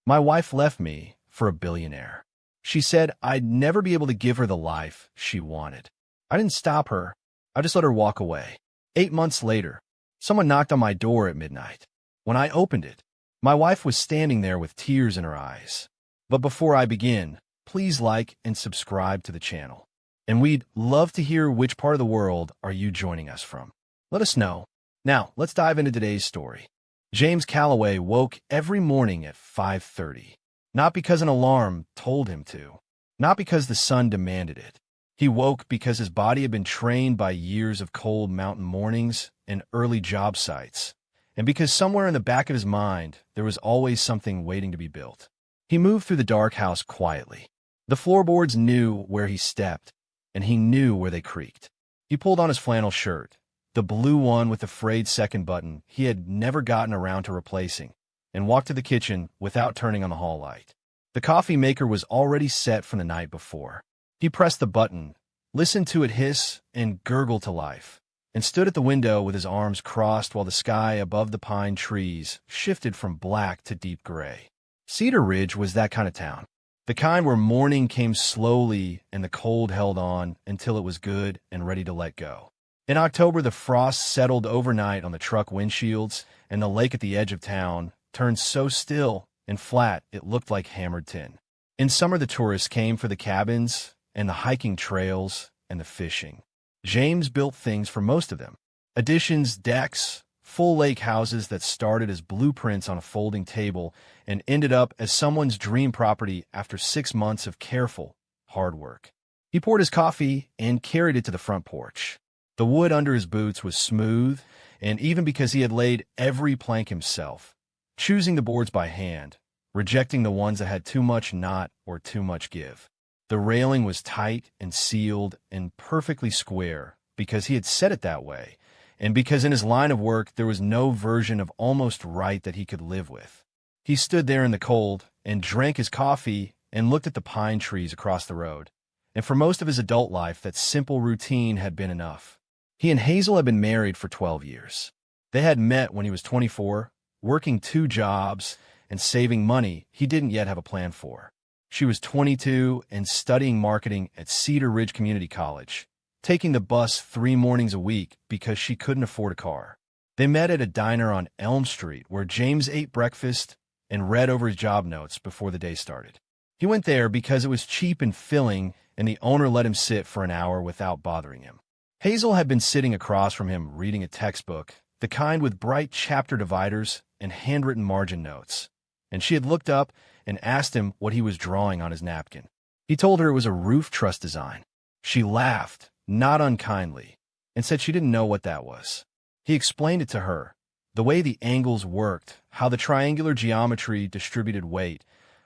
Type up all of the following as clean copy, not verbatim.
My wife left me for a billionaire. She said I'd never be able to give her the life she wanted. I didn't stop her. I just let her walk away. 8 months later, someone knocked on my door at midnight. When I opened it, my wife was standing there with tears in her eyes. But before I begin, please like and subscribe to the channel. And we'd love to hear which part of the world are you joining us from. Let us know. Now, let's dive into today's story. James Calloway woke every morning at 5:30. Not because an alarm told him to. Not because the sun demanded it. He woke because his body had been trained by years of cold mountain mornings and early job sites, and because somewhere in the back of his mind there was always something waiting to be built. He moved through the dark house quietly. The floorboards knew where he stepped, and he knew where they creaked. He pulled on his flannel shirt, the blue one with the frayed second button he had never gotten around to replacing, and walked to the kitchen without turning on the hall light. The coffee maker was already set from the night before. He pressed the button, listened to it hiss and gurgle to life, and stood at the window with his arms crossed while the sky above the pine trees shifted from black to deep gray. Cedar Ridge was that kind of town. The kind where morning came slowly and the cold held on until it was good and ready to let go. In October, the frost settled overnight on the truck windshields, and the lake at the edge of town turned so still and flat it looked like hammered tin. In summer, the tourists came for the cabins and the hiking trails and the fishing. James built things for most of them. Additions, decks, full lake houses that started as blueprints on a folding table and ended up as someone's dream property after 6 months of careful, hard work. He poured his coffee and carried it to the front porch. The wood under his boots was smooth, and even because he had laid every plank himself, choosing the boards by hand, rejecting the ones that had too much knot or too much give. The railing was tight and sealed and perfectly square because he had set it that way, and because in his line of work there was no version of almost right that he could live with. He stood there in the cold and drank his coffee and looked at the pine trees across the road. And for most of his adult life, that simple routine had been enough. He and Hazel had been married for 12 years. They had met when he was 24, working 2 jobs and saving money he didn't yet have a plan for. She was 22 and studying marketing at Cedar Ridge Community College, taking the bus 3 mornings a week because she couldn't afford a car. They met at a diner on Elm Street where James ate breakfast and read over his job notes before the day started. He went there because it was cheap and filling, and the owner let him sit for an hour without bothering him. Hazel had been sitting across from him reading a textbook, the kind with bright chapter dividers and handwritten margin notes, and she had looked up and asked him what he was drawing on his napkin. He told her it was a roof truss design. She laughed, not unkindly, and said she didn't know what that was. He explained it to her, the way the angles worked, how the triangular geometry distributed weight,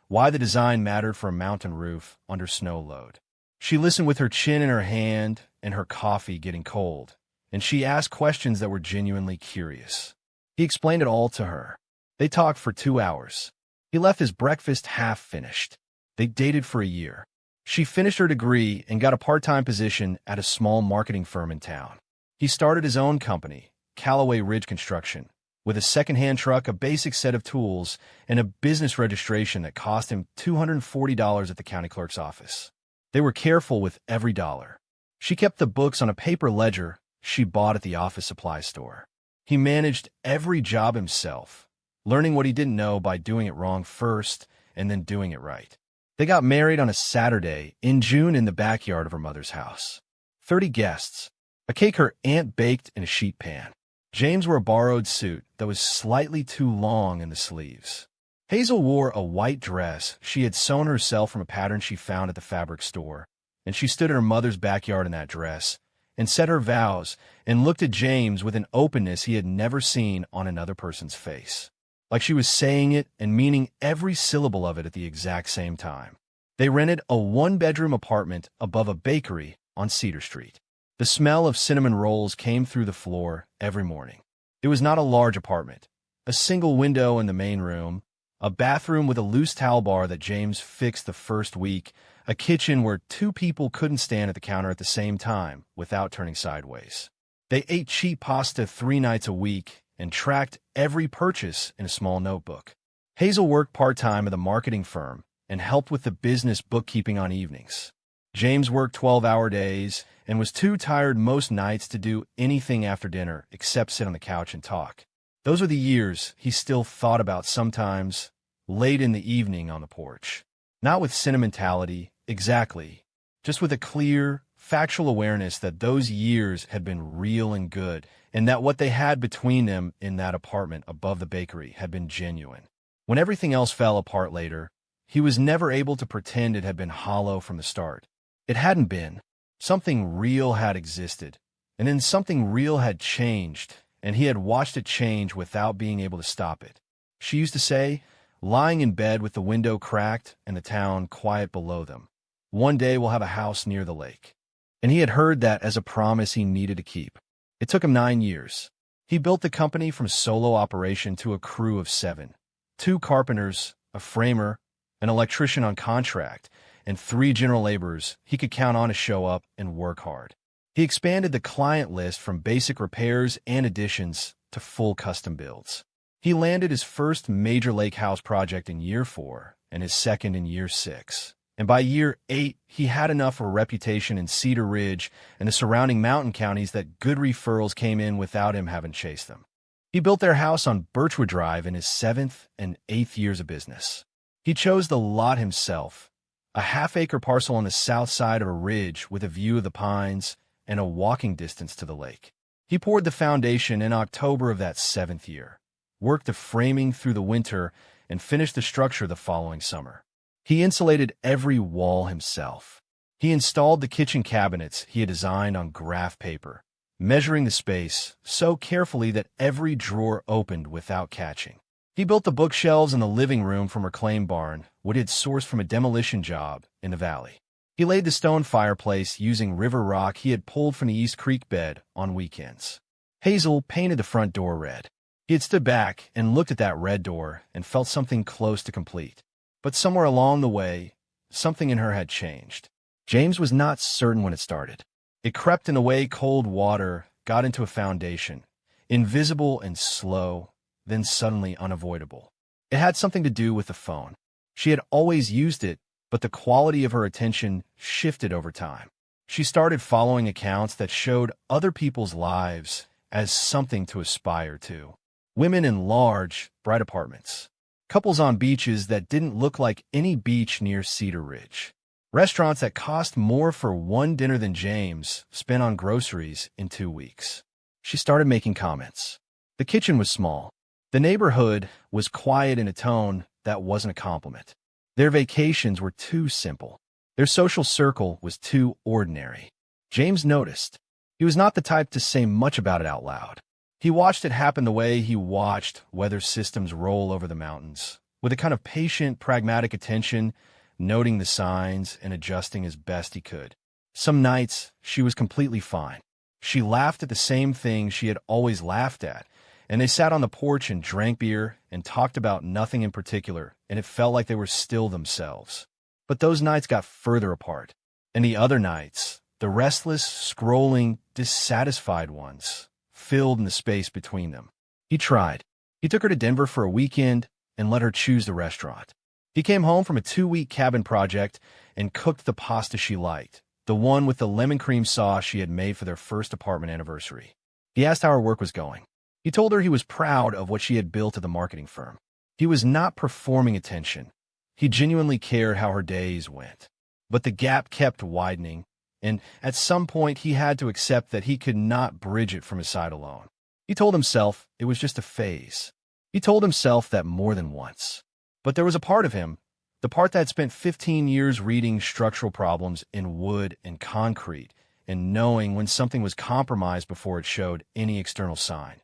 why the design mattered for a mountain roof under snow load. She listened with her chin in her hand and her coffee getting cold, and she asked questions that were genuinely curious. He explained it all to her. They talked for 2 hours. He left his breakfast half finished. They dated for a year. She finished her degree and got a part-time position at a small marketing firm in town. He started his own company, Calloway Ridge Construction, with a second-hand truck, a basic set of tools, and a business registration that cost him $240 at the county clerk's office. They were careful with every dollar. She kept the books on a paper ledger she bought at the office supply store. He managed every job himself, learning what he didn't know by doing it wrong first and then doing it right. They got married on a Saturday in June in the backyard of her mother's house. 30 guests, a cake her aunt baked in a sheet pan. James wore a borrowed suit that was slightly too long in the sleeves. Hazel wore a white dress she had sewn herself from a pattern she found at the fabric store, and she stood in her mother's backyard in that dress and said her vows and looked at James with an openness he had never seen on another person's face, like she was saying it and meaning every syllable of it at the exact same time. They rented a 1-bedroom apartment above a bakery on Cedar Street. The smell of cinnamon rolls came through the floor every morning. It was not a large apartment. A single window in the main room, a bathroom with a loose towel bar that James fixed the first week, a kitchen where 2 people couldn't stand at the counter at the same time without turning sideways. They ate cheap pasta 3 nights a week and tracked every purchase in a small notebook. Hazel worked part-time at a marketing firm and helped with the business bookkeeping on evenings. James worked 12-hour days and was too tired most nights to do anything after dinner except sit on the couch and talk. Those were the years he still thought about sometimes, late in the evening on the porch. Not with sentimentality, exactly, just with a clear, factual awareness that those years had been real and good, and that what they had between them in that apartment above the bakery had been genuine. When everything else fell apart later, he was never able to pretend it had been hollow from the start. It hadn't been. Something real had existed, and then something real had changed, and he had watched it change without being able to stop it. She used to say, lying in bed with the window cracked and the town quiet below them, "One day we'll have a house near the lake." And he had heard that as a promise he needed to keep. It took him 9 years. He built the company from solo operation to a crew of 7. 2 carpenters, a framer, an electrician on contract, and 3 general laborers he could count on to show up and work hard. He expanded the client list from basic repairs and additions to full custom builds. He landed his first major lake house project in year 4 and his second in year 6. And by year 8, he had enough of a reputation in Cedar Ridge and the surrounding mountain counties that good referrals came in without him having chased them. He built their house on Birchwood Drive in his 7th and 8th years of business. He chose the lot himself, a half-acre parcel on the south side of a ridge with a view of the pines and a walking distance to the lake. He poured the foundation in October of that 7th year, worked the framing through the winter, and finished the structure the following summer. He insulated every wall himself. He installed the kitchen cabinets he had designed on graph paper, measuring the space so carefully that every drawer opened without catching. He built the bookshelves in the living room from reclaimed barn, what he had sourced from a demolition job in the valley. He laid the stone fireplace using river rock he had pulled from the East Creek bed on weekends. Hazel painted the front door red. He had stood back and looked at that red door and felt something close to complete. But somewhere along the way, something in her had changed. James was not certain when it started. It crept in the way cold water got into a foundation, invisible and slow, then suddenly unavoidable. It had something to do with the phone. She had always used it, but the quality of her attention shifted over time. She started following accounts that showed other people's lives as something to aspire to. Women in large, bright apartments. Couples on beaches that didn't look like any beach near Cedar Ridge. Restaurants that cost more for one dinner than James spent on groceries in 2 weeks. She started making comments. The kitchen was small. The neighborhood was quiet in a tone that wasn't a compliment. Their vacations were too simple. Their social circle was too ordinary. James noticed. He was not the type to say much about it out loud. He watched it happen the way he watched weather systems roll over the mountains, with a kind of patient, pragmatic attention, noting the signs and adjusting as best he could. Some nights, she was completely fine. She laughed at the same things she had always laughed at, and they sat on the porch and drank beer and talked about nothing in particular, and it felt like they were still themselves. But those nights got further apart. And the other nights, the restless, scrolling, dissatisfied ones, filled in the space between them. He tried. He took her to Denver for a weekend and let her choose the restaurant. He came home from a 2-week cabin project and cooked the pasta she liked, the one with the lemon cream sauce she had made for their first apartment anniversary. He asked how her work was going. He told her he was proud of what she had built at the marketing firm. He was not performing attention. He genuinely cared how her days went. But the gap kept widening, and at some point he had to accept that he could not bridge it from his side alone. He told himself it was just a phase. He told himself that more than once. But there was a part of him, the part that had spent 15 years reading structural problems in wood and concrete and knowing when something was compromised before it showed any external sign,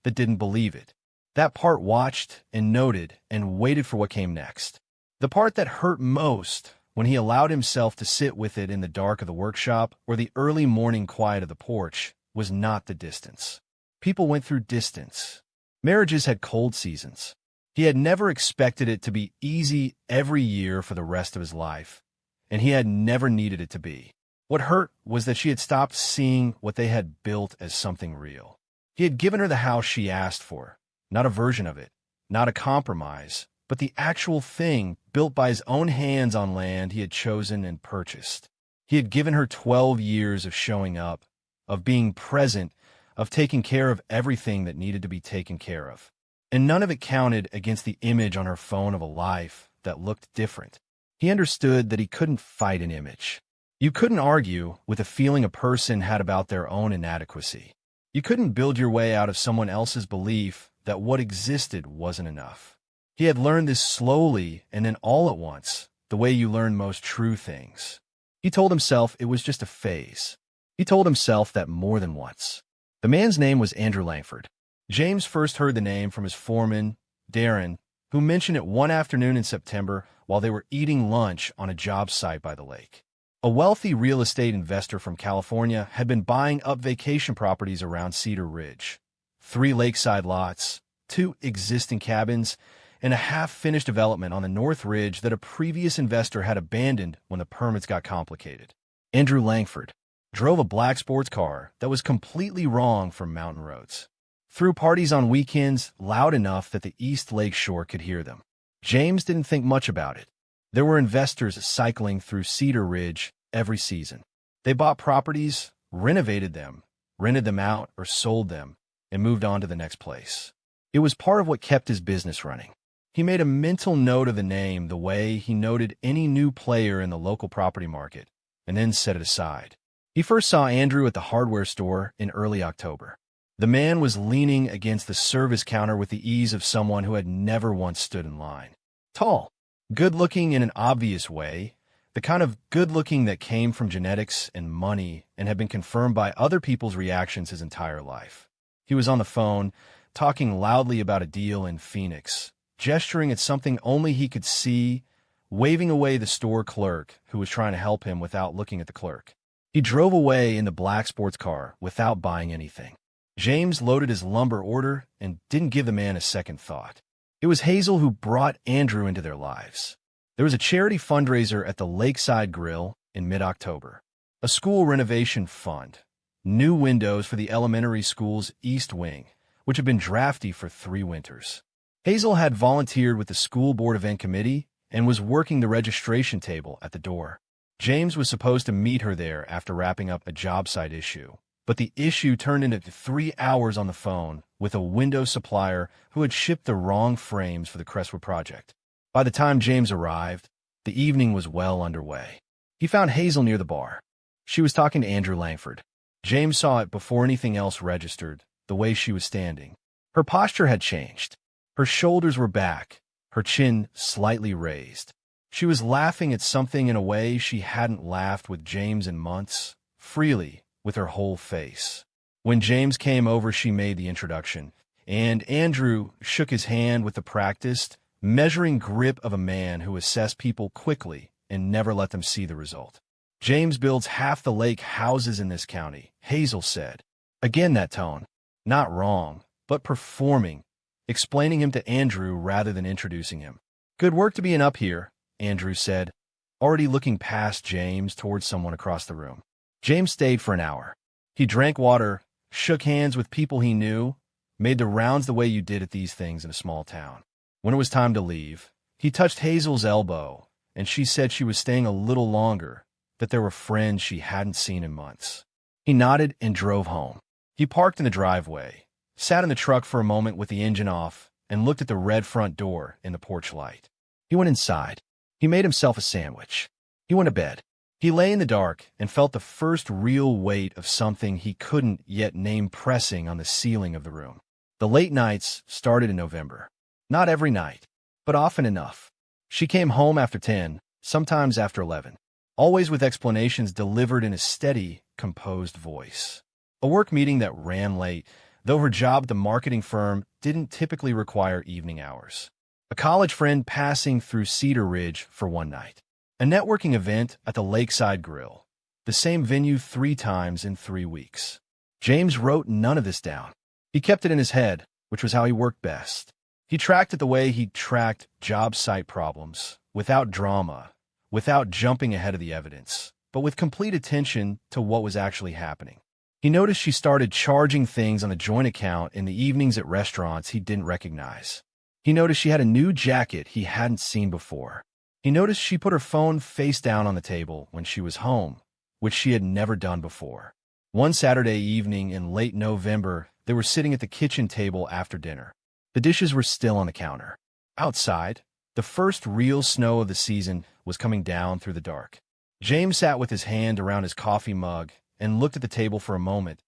that didn't believe it. That part watched and noted and waited for what came next. The part that hurt most when he allowed himself to sit with it in the dark of the workshop or the early morning quiet of the porch was not the distance. People went through distance. Marriages had cold seasons. He had never expected it to be easy every year for the rest of his life, and he had never needed it to be. What hurt was that she had stopped seeing what they had built as something real. He had given her the house she asked for, not a version of it, not a compromise, but the actual thing built by his own hands on land he had chosen and purchased. He had given her 12 years of showing up, of being present, of taking care of everything that needed to be taken care of. And none of it counted against the image on her phone of a life that looked different. He understood that he couldn't fight an image. You couldn't argue with a feeling a person had about their own inadequacy. You couldn't build your way out of someone else's belief that what existed wasn't enough. He had learned this slowly and then all at once, the way you learn most true things. He told himself it was just a phase. He told himself that more than once. The man's name was Andrew Langford. James first heard the name from his foreman, Darren, who mentioned it one afternoon in September while they were eating lunch on a job site by the lake. A wealthy real estate investor from California had been buying up vacation properties around Cedar Ridge. 3 lakeside lots, 2 existing cabins, and a half-finished development on the North Ridge that a previous investor had abandoned when the permits got complicated. Andrew Langford drove a black sports car that was completely wrong for mountain roads. Threw parties on weekends loud enough that the East Lake Shore could hear them. James didn't think much about it. There were investors cycling through Cedar Ridge every season. They bought properties, renovated them, rented them out or sold them, and moved on to the next place. It was part of what kept his business running. He made a mental note of the name the way he noted any new player in the local property market, and then set it aside. He first saw Andrew at the hardware store in early October. The man was leaning against the service counter with the ease of someone who had never once stood in line. Tall, good-looking in an obvious way, the kind of good-looking that came from genetics and money and had been confirmed by other people's reactions his entire life. He was on the phone, talking loudly about a deal in Phoenix, gesturing at something only he could see, waving away the store clerk who was trying to help him without looking at the clerk. He drove away in the black sports car without buying anything. James loaded his lumber order and didn't give the man a second thought. It was Hazel who brought Andrew into their lives. There was a charity fundraiser at the Lakeside Grill in mid-October. A school renovation fund. New windows for the elementary school's east wing, which had been drafty for 3 winters. Hazel had volunteered with the school board event committee and was working the registration table at the door. James was supposed to meet her there after wrapping up a job site issue, but the issue turned into 3 hours on the phone with a window supplier who had shipped the wrong frames for the Crestwood project. By the time James arrived, the evening was well underway. He found Hazel near the bar. She was talking to Andrew Langford. James saw it before anything else registered, the way she was standing. Her posture had changed. Her shoulders were back, her chin slightly raised. She was laughing at something in a way she hadn't laughed with James in months, freely, with her whole face. When James came over, she made the introduction, and Andrew shook his hand with the practiced, measuring grip of a man who assessed people quickly and never let them see the result. James builds half the lake houses in this county, Hazel said. Again that tone. Not wrong, but performing, explaining him to Andrew rather than introducing him. Good work to being up here, Andrew said, already looking past James towards someone across the room. James stayed for an hour. He drank water, shook hands with people he knew, made the rounds the way you did at these things in a small town. When it was time to leave, he touched Hazel's elbow, and she said she was staying a little longer, that there were friends she hadn't seen in months. He nodded and drove home. He parked in the driveway, sat in the truck for a moment with the engine off, and looked at the red front door in the porch light. He went inside. He made himself a sandwich. He went to bed. He lay in the dark and felt the first real weight of something he couldn't yet name pressing on the ceiling of the room. The late nights started in November. Not every night, but often enough. She came home after 10, sometimes after 11, always with explanations delivered in a steady, composed voice. A work meeting that ran late, though her job at the marketing firm didn't typically require evening hours. A college friend passing through Cedar Ridge for one night. A networking event at the Lakeside Grill, the same venue 3 times in 3 weeks. James wrote none of this down. He kept it in his head, which was how he worked best. He tracked it the way he tracked job site problems, without drama, without jumping ahead of the evidence, but with complete attention to what was actually happening. He noticed she started charging things on a joint account in the evenings at restaurants he didn't recognize. He noticed she had a new jacket he hadn't seen before. He noticed she put her phone face down on the table when she was home, which she had never done before. One Saturday evening in late November, they were sitting at the kitchen table after dinner. The dishes were still on the counter. Outside, the first real snow of the season was coming down through the dark. James sat with his hand around his coffee mug and looked at the table for a moment,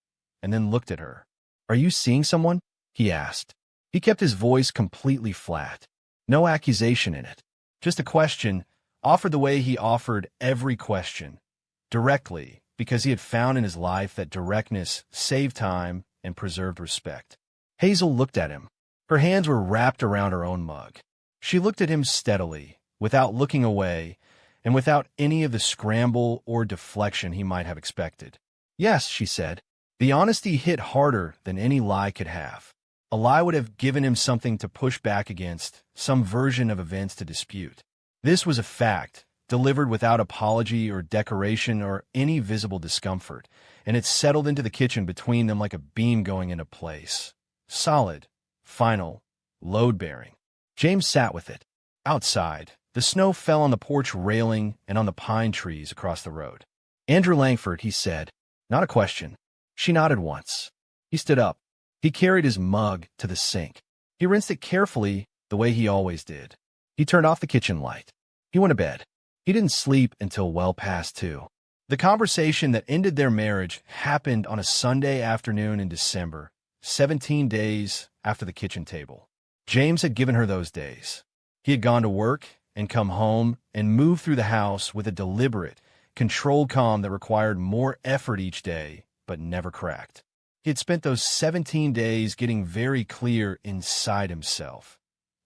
and then looked at her. "Are you seeing someone?" he asked. He kept his voice completely flat. No accusation in it. Just a question, offered the way he offered every question. Directly, because he had found in his life that directness saved time and preserved respect. Hazel looked at him. Her hands were wrapped around her own mug. She looked at him steadily, without looking away, and without any of the scramble or deflection he might have expected. "Yes," she said. The honesty hit harder than any lie could have. A lie would have given him something to push back against, some version of events to dispute. This was a fact, delivered without apology or decoration or any visible discomfort, and it settled into the kitchen between them like a beam going into place. Solid, final, load-bearing. James sat with it. Outside, the snow fell on the porch railing and on the pine trees across the road. "Andrew Langford," he said. Not a question. She nodded once. He stood up. He carried his mug to the sink. He rinsed it carefully, the way he always did. He turned off the kitchen light. He went to bed. He didn't sleep until well past 2. The conversation that ended their marriage happened on a Sunday afternoon in December, 17 days after the kitchen table. James had given her those days. He had gone to work and come home and moved through the house with a deliberate, controlled calm that required more effort each day, but never cracked. He had spent those 17 days getting very clear inside himself.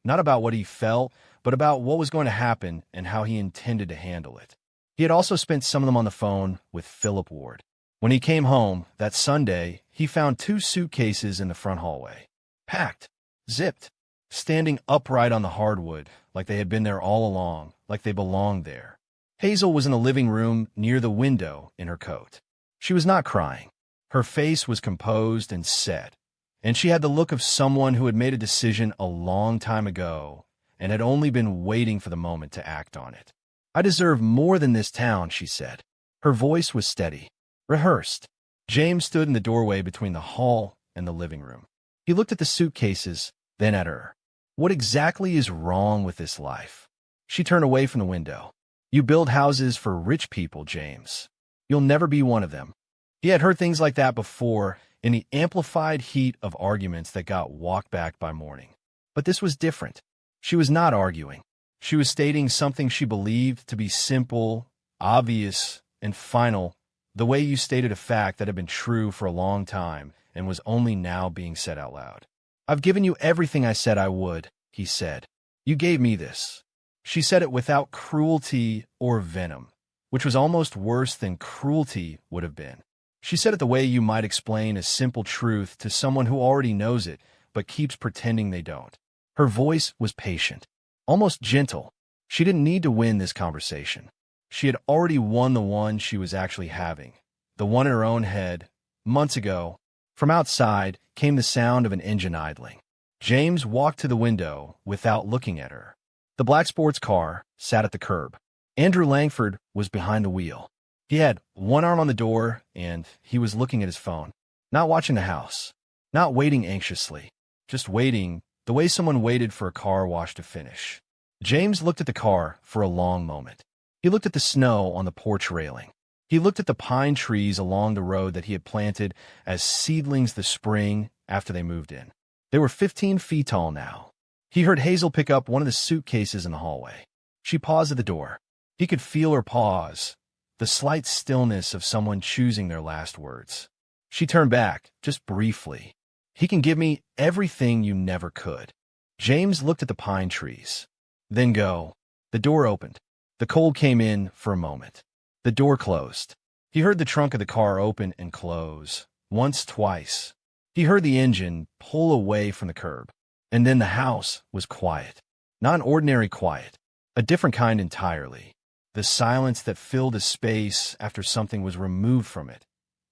Not about what he felt, but about what was going to happen and how he intended to handle it. He had also spent some of them on the phone with Philip Ward. When he came home that Sunday, he found 2 suitcases in the front hallway. Packed. Zipped. Standing upright on the hardwood, like they had been there all along, like they belonged there. Hazel was in the living room near the window in her coat. She was not crying. Her face was composed and set, and she had the look of someone who had made a decision a long time ago and had only been waiting for the moment to act on it. "I deserve more than this town," she said. Her voice was steady, rehearsed. James stood in the doorway between the hall and the living room. He looked at the suitcases, then at her. "What exactly is wrong with this life?" She turned away from the window. "You build houses for rich people, James. You'll never be one of them." He had heard things like that before, in the amplified heat of arguments that got walked back by morning. But this was different. She was not arguing. She was stating something she believed to be simple, obvious, and final, the way you stated a fact that had been true for a long time and was only now being said out loud. "I've given you everything I said I would," he said. "You gave me this." She said it without cruelty or venom, which was almost worse than cruelty would have been. She said it the way you might explain a simple truth to someone who already knows it, but keeps pretending they don't. Her voice was patient, almost gentle. She didn't need to win this conversation. She had already won the one she was actually having, the one in her own head, months ago. From outside came the sound of an engine idling. James walked to the window without looking at her. The black sports car sat at the curb. Andrew Langford was behind the wheel. He had one arm on the door, and he was looking at his phone, not watching the house, not waiting anxiously, just waiting the way someone waited for a car wash to finish. James looked at the car for a long moment. He looked at the snow on the porch railing. He looked at the pine trees along the road that he had planted as seedlings the spring after they moved in. They were 15 feet tall now. He heard Hazel pick up one of the suitcases in the hallway. She paused at the door. He could feel her pause, the slight stillness of someone choosing their last words. She turned back, just briefly. "He can give me everything you never could." James looked at the pine trees. "Then go." The door opened. The cold came in for a moment. The door closed. He heard the trunk of the car open and close, once, twice. He heard the engine pull away from the curb. And then the house was quiet. Not an ordinary quiet, a different kind entirely. The silence that filled a space after something was removed from it.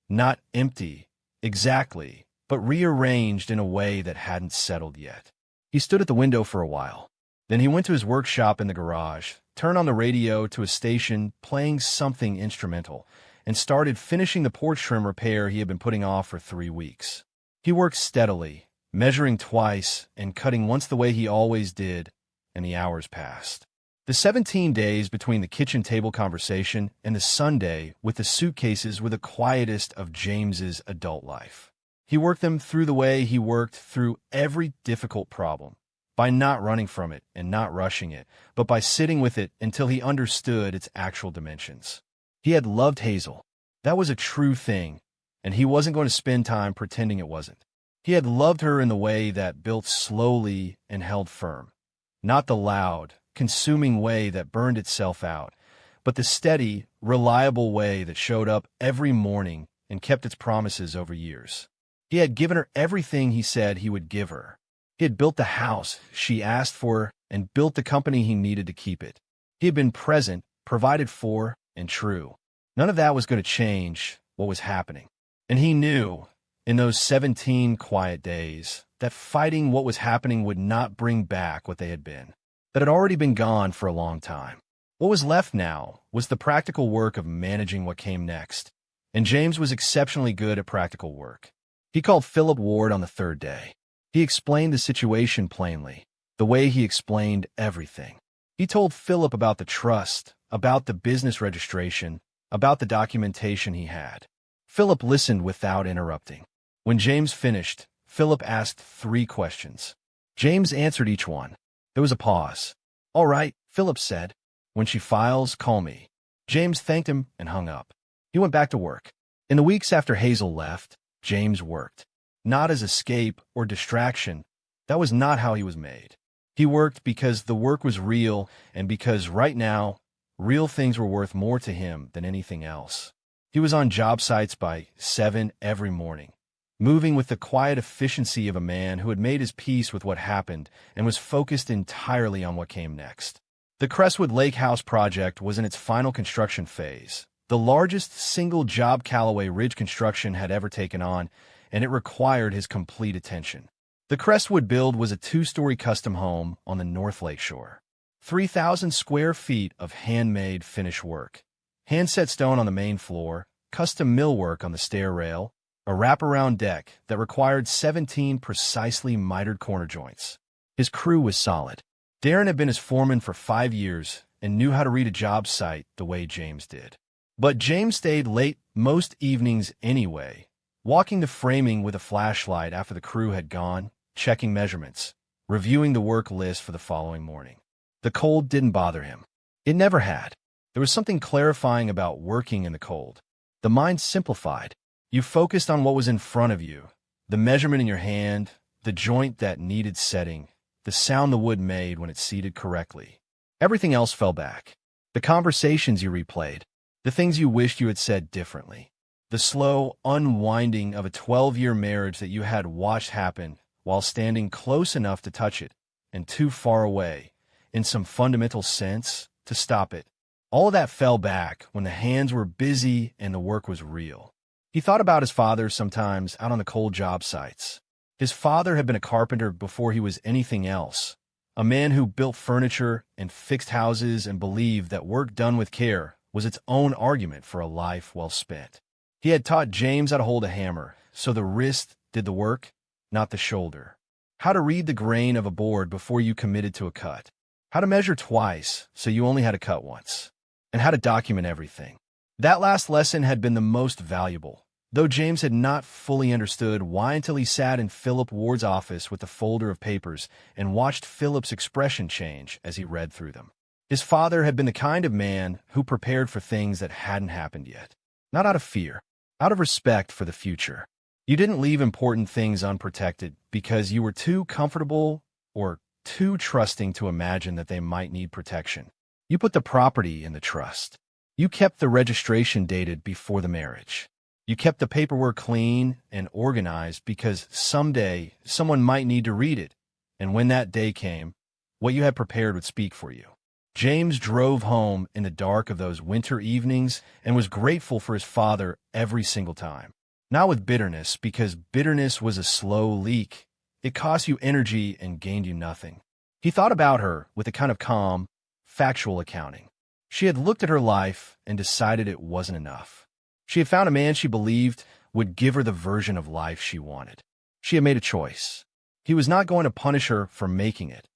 Not empty, exactly, but rearranged in a way that hadn't settled yet. He stood at the window for a while. Then he went to his workshop in the garage, turned on the radio to a station playing something instrumental, and started finishing the porch trim repair he had been putting off for 3 weeks. He worked steadily, measuring twice and cutting once the way he always did, and the hours passed. The 17 days between the kitchen table conversation and the Sunday with the suitcases were the quietest of James's adult life. He worked them through the way he worked through every difficult problem, by not running from it and not rushing it, but by sitting with it until he understood its actual dimensions. He had loved Hazel. That was a true thing, and he wasn't going to spend time pretending it wasn't. He had loved her in the way that built slowly and held firm, not the loud, consuming way that burned itself out, but the steady, reliable way that showed up every morning and kept its promises over years. He had given her everything he said he would give her. He had built the house she asked for and built the company he needed to keep it. He had been present, provided for, and true. None of that was going to change what was happening. And he knew, in those 17 quiet days, that fighting what was happening would not bring back what they had been, that had already been gone for a long time. What was left now was the practical work of managing what came next, and James was exceptionally good at practical work. He called Philip Ward on the 3rd day. He explained the situation plainly, the way he explained everything. He told Philip about the trust, about the business registration, about the documentation he had. Philip listened without interrupting. When James finished, Philip asked 3 questions. James answered each one. There was a pause. "All right," Philip said. "When she files, call me." James thanked him and hung up. He went back to work. In the weeks after Hazel left, James worked. Not as escape or distraction. That was not how he was made. He worked because the work was real and because right now, real things were worth more to him than anything else. He was on job sites by 7 every morning, moving with the quiet efficiency of a man who had made his peace with what happened and was focused entirely on what came next. The Crestwood Lake House project was in its final construction phase, the largest single job Callaway Ridge Construction had ever taken on, and it required his complete attention. The Crestwood build was a 2-story custom home on the North Lake Shore. 3,000 square feet of handmade finish work, hand-set stone on the main floor, custom millwork on the stair rail, a wraparound deck that required 17 precisely mitered corner joints. His crew was solid. Darren had been his foreman for 5 years and knew how to read a job site the way James did. But James stayed late most evenings anyway, walking the framing with a flashlight after the crew had gone, checking measurements, reviewing the work list for the following morning. The cold didn't bother him. It never had. There was something clarifying about working in the cold. The mind simplified. You focused on what was in front of you, the measurement in your hand, the joint that needed setting, the sound the wood made when it seated correctly. Everything else fell back. The conversations you replayed, the things you wished you had said differently, the slow unwinding of a 12-year marriage that you had watched happen while standing close enough to touch it and too far away, in some fundamental sense, to stop it. All of that fell back when the hands were busy and the work was real. He thought about his father sometimes out on the cold job sites. His father had been a carpenter before he was anything else, a man who built furniture and fixed houses and believed that work done with care was its own argument for a life well spent. He had taught James how to hold a hammer, so the wrist did the work, not the shoulder. How to read the grain of a board before you committed to a cut. How to measure twice, so you only had to cut once. And how to document everything. That last lesson had been the most valuable, though James had not fully understood why until he sat in Philip Ward's office with the folder of papers and watched Philip's expression change as he read through them. His father had been the kind of man who prepared for things that hadn't happened yet. Not out of fear, out of respect for the future. You didn't leave important things unprotected because you were too comfortable or too trusting to imagine that they might need protection. You put the property in the trust. You kept the registration dated before the marriage. You kept the paperwork clean and organized because someday someone might need to read it, and when that day came, what you had prepared would speak for you. James drove home in the dark of those winter evenings and was grateful for his father every single time. Not with bitterness, because bitterness was a slow leak, It cost you energy and gained you nothing. He thought about her with a kind of calm, factual accounting. She had looked at her life and decided it wasn't enough. She had found a man she believed would give her the version of life she wanted. She had made a choice. He was not going to punish her for making it,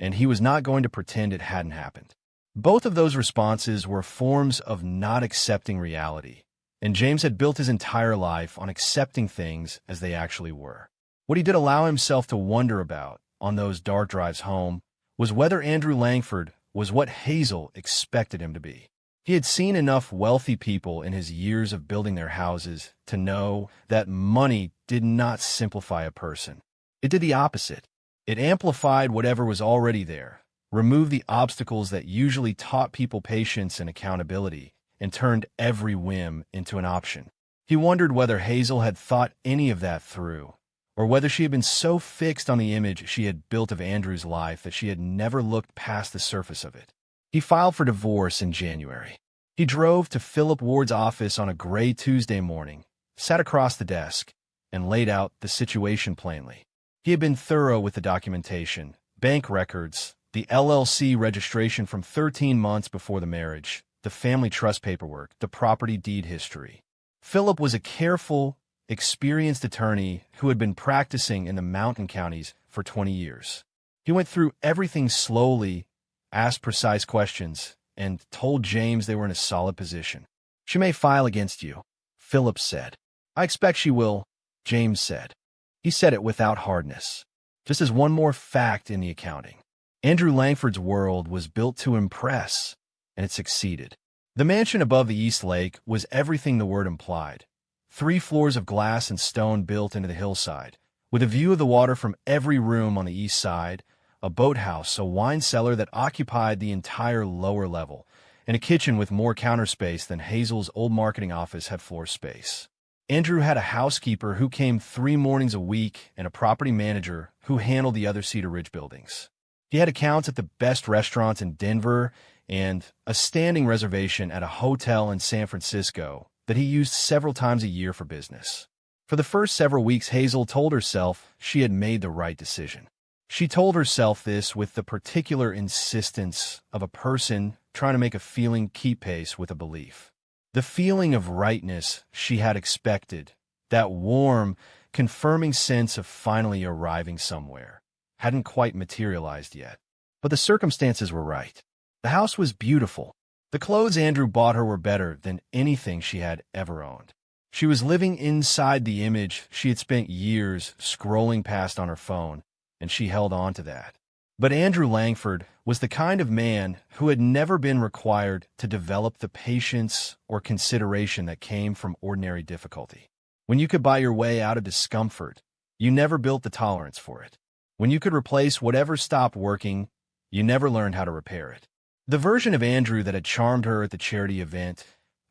and he was not going to pretend it hadn't happened. Both of those responses were forms of not accepting reality, and James had built his entire life on accepting things as they actually were. What he did allow himself to wonder about on those dark drives home was whether Andrew Langford was what Hazel expected him to be. He had seen enough wealthy people in his years of building their houses to know that money did not simplify a person. It did the opposite. It amplified whatever was already there, removed the obstacles that usually taught people patience and accountability, and turned every whim into an option. He wondered whether Hazel had thought any of that through, or whether she had been so fixed on the image she had built of Andrew's life that she had never looked past the surface of it. He filed for divorce in January. He drove to Philip Ward's office on a gray Tuesday morning, sat across the desk, and laid out the situation plainly. He had been thorough with the documentation, bank records, the LLC registration from 13 months before the marriage, the family trust paperwork, the property deed history. Philip was a careful, experienced attorney who had been practicing in the mountain counties for 20 years. He went through everything slowly, asked precise questions, and told James they were in a solid position. "She may file against you," Philip said. "I expect she will," James said. He said it without hardness, just as one more fact in the accounting. Andrew Langford's world was built to impress, and it succeeded. The mansion above the East Lake was everything the word implied. 3 floors of glass and stone built into the hillside, with a view of the water from every room on the east side, a boathouse, a wine cellar that occupied the entire lower level, and a kitchen with more counter space than Hazel's old marketing office had floor space. Andrew had a housekeeper who came 3 mornings a week and a property manager who handled the other Cedar Ridge buildings. He had accounts at the best restaurants in Denver and a standing reservation at a hotel in San Francisco that he used several times a year for business. For the first several weeks, Hazel told herself she had made the right decision. She told herself this with the particular insistence of a person trying to make a feeling keep pace with a belief. The feeling of rightness she had expected, that warm, confirming sense of finally arriving somewhere, hadn't quite materialized yet. But the circumstances were right. The house was beautiful. The clothes Andrew bought her were better than anything she had ever owned. She was living inside the image she had spent years scrolling past on her phone, and she held on to that. But Andrew Langford was the kind of man who had never been required to develop the patience or consideration that came from ordinary difficulty. When you could buy your way out of discomfort, you never built the tolerance for it. When you could replace whatever stopped working, you never learned how to repair it. The version of Andrew that had charmed her at the charity event,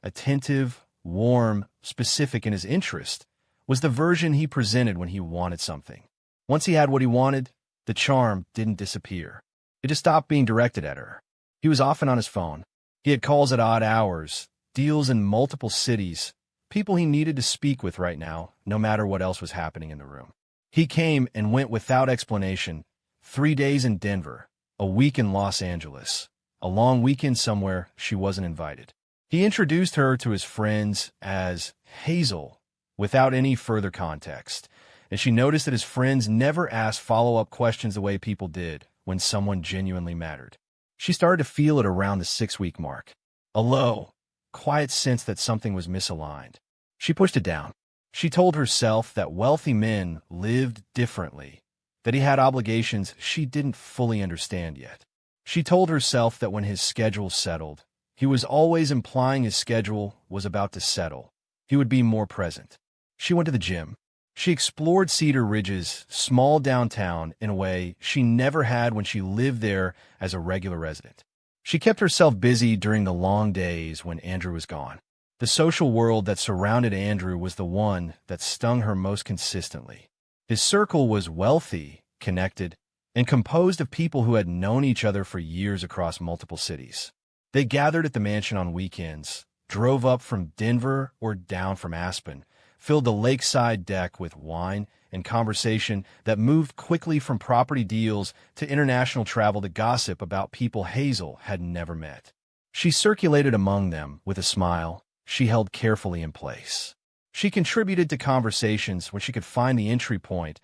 attentive, warm, specific in his interest, was the version he presented when he wanted something. Once he had what he wanted, the charm didn't disappear. It just stopped being directed at her. He was often on his phone. He had calls at odd hours, deals in multiple cities, people he needed to speak with right now, no matter what else was happening in the room. He came and went without explanation. 3 days in Denver, a week in Los Angeles, a long weekend somewhere she wasn't invited. He introduced her to his friends as Hazel without any further context, and she noticed that his friends never asked follow-up questions the way people did when someone genuinely mattered. She started to feel it around the 6-week mark. A low, quiet sense that something was misaligned. She pushed it down. She told herself that wealthy men lived differently, that he had obligations she didn't fully understand yet. She told herself that when his schedule settled, he was always implying his schedule was about to settle. He would be more present. She went to the gym. She explored Cedar Ridge's small downtown in a way she never had when she lived there as a regular resident. She kept herself busy during the long days when Andrew was gone. The social world that surrounded Andrew was the one that stung her most consistently. His circle was wealthy, connected, and composed of people who had known each other for years across multiple cities. They gathered at the mansion on weekends, drove up from Denver or down from Aspen, filled the lakeside deck with wine, and conversation that moved quickly from property deals to international travel to gossip about people Hazel had never met. She circulated among them with a smile she held carefully in place. She contributed to conversations when she could find the entry point,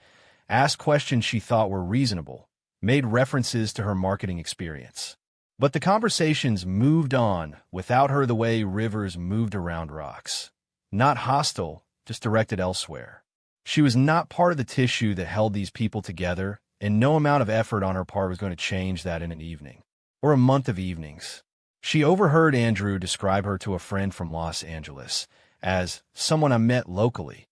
asked questions she thought were reasonable, made references to her marketing experience. But the conversations moved on without her the way rivers moved around rocks. Not hostile, just directed elsewhere. She was not part of the tissue that held these people together, and no amount of effort on her part was going to change that in an evening, or a month of evenings. She overheard Andrew describe her to a friend from Los Angeles as someone I met locally.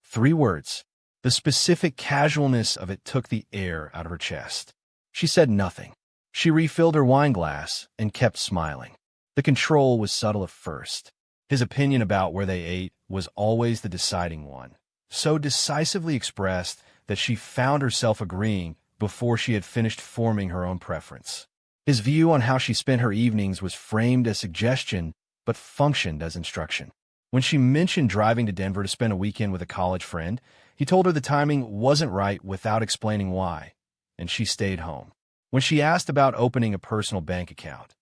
3 words. The specific casualness of it took the air out of her chest. She said nothing. She refilled her wine glass and kept smiling. The control was subtle at first. His opinion about where they ate was always the deciding one, so decisively expressed that she found herself agreeing before she had finished forming her own preference. His view on how she spent her evenings was framed as suggestion, but functioned as instruction. When she mentioned driving to Denver to spend a weekend with a college friend, he told her the timing wasn't right without explaining why, and she stayed home. When she asked about opening a personal bank account,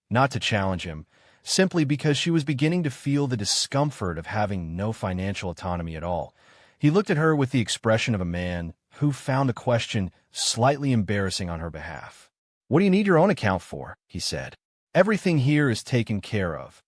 not to challenge him, simply because she was beginning to feel the discomfort of having no financial autonomy at all, he looked at her with the expression of a man who found the question slightly embarrassing on her behalf. "What do you need your own account for?" he said. "Everything here is taken care of."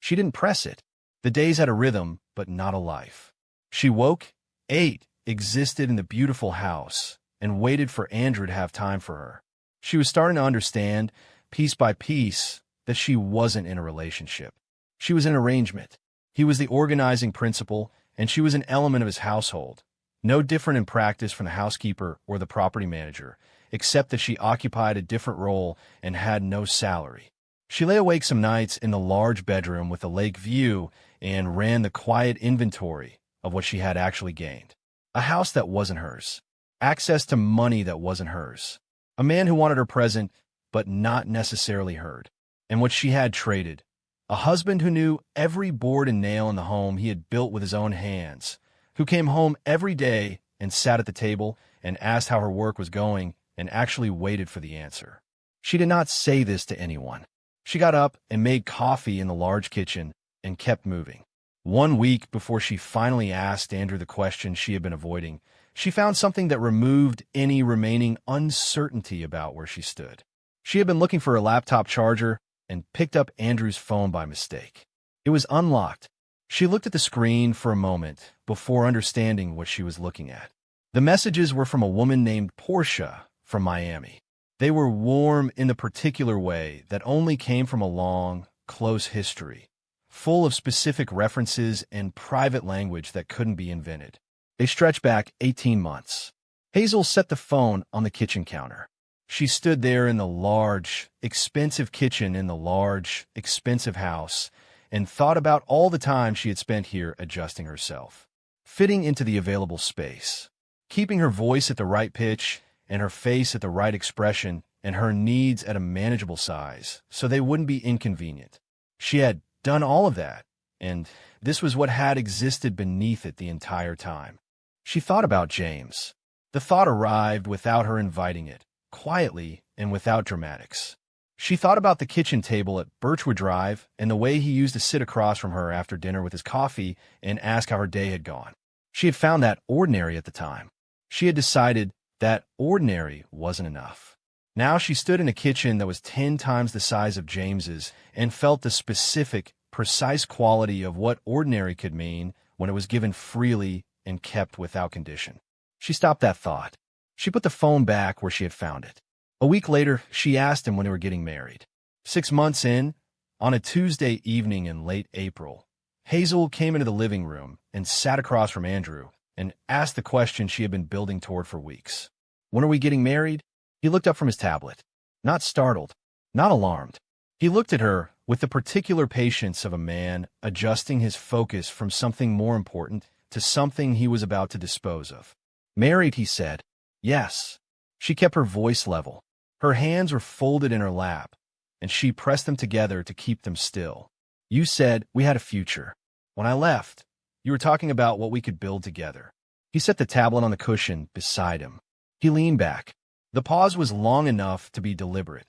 She didn't press it. The days had a rhythm, but not a life. She woke, ate, existed in the beautiful house, and waited for Andrew to have time for her. She was starting to understand, piece by piece, that she wasn't in a relationship. She was an arrangement. He was the organizing principle, and she was an element of his household. No different in practice from the housekeeper or the property manager, except that she occupied a different role and had no salary. She lay awake some nights in the large bedroom with a lake view and ran the quiet inventory of what she had actually gained. A house that wasn't hers. Access to money that wasn't hers. A man who wanted her present, but not necessarily heard. And what she had traded. A husband who knew every board and nail in the home he had built with his own hands, who came home every day and sat at the table and asked how her work was going and actually waited for the answer. She did not say this to anyone. She got up and made coffee in the large kitchen and kept moving. 1 week before she finally asked Andrew the question she had been avoiding, she found something that removed any remaining uncertainty about where she stood. She had been looking for a laptop charger and picked up Andrew's phone by mistake. It was unlocked. She looked at the screen for a moment before understanding what she was looking at. The messages were from a woman named Portia from Miami. They were warm in the particular way that only came from a long, close history, full of specific references and private language that couldn't be invented. They stretched back 18 months. Hazel set the phone on the kitchen counter. She stood there in the large, expensive kitchen in the large, expensive house and thought about all the time she had spent here adjusting herself, fitting into the available space, keeping her voice at the right pitch and her face at the right expression and her needs at a manageable size so they wouldn't be inconvenient. She had done all of that, and this was what had existed beneath it the entire time. She thought about James. The thought arrived without her inviting it, quietly and without dramatics. She thought about the kitchen table at Birchwood Drive and the way he used to sit across from her after dinner with his coffee and ask how her day had gone. She had found that ordinary at the time. She had decided that ordinary wasn't enough. Now she stood in a kitchen that was 10 times the size of James's and felt the specific, precise quality of what ordinary could mean when it was given freely and kept without condition. She stopped that thought. She put the phone back where she had found it. A week later, she asked him when they were getting married. 6 months in, on a Tuesday evening in late April, Hazel came into the living room and sat across from Andrew and asked the question she had been building toward for weeks. "When are we getting married?" He looked up from his tablet. Not startled, not alarmed. He looked at her with the particular patience of a man adjusting his focus from something more important to something he was about to dispose of. "Married," he said. "Yes." She kept her voice level. Her hands were folded in her lap, and she pressed them together to keep them still. "You said we had a future. When I left, you were talking about what we could build together. He set the tablet on the cushion beside him. He leaned back. The pause was long enough to be deliberate,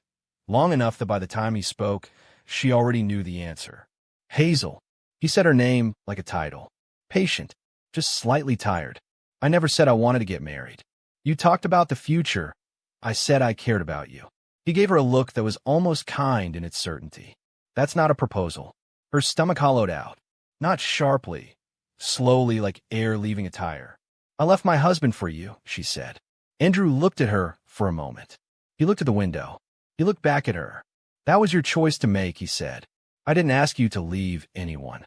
long enough that by the time he spoke, she already knew the answer. Hazel. He said her name like a title. Patient, just slightly tired. I never said I wanted to get married. You talked about the future. I said I cared about you. He gave her a look that was almost kind in its certainty. That's not a proposal. Her stomach hollowed out. Not sharply, slowly like air leaving a tire. I left my husband for you, she said. Andrew looked at her for a moment. He looked at the window. He looked back at her. That was your choice to make, he said. I didn't ask you to leave anyone.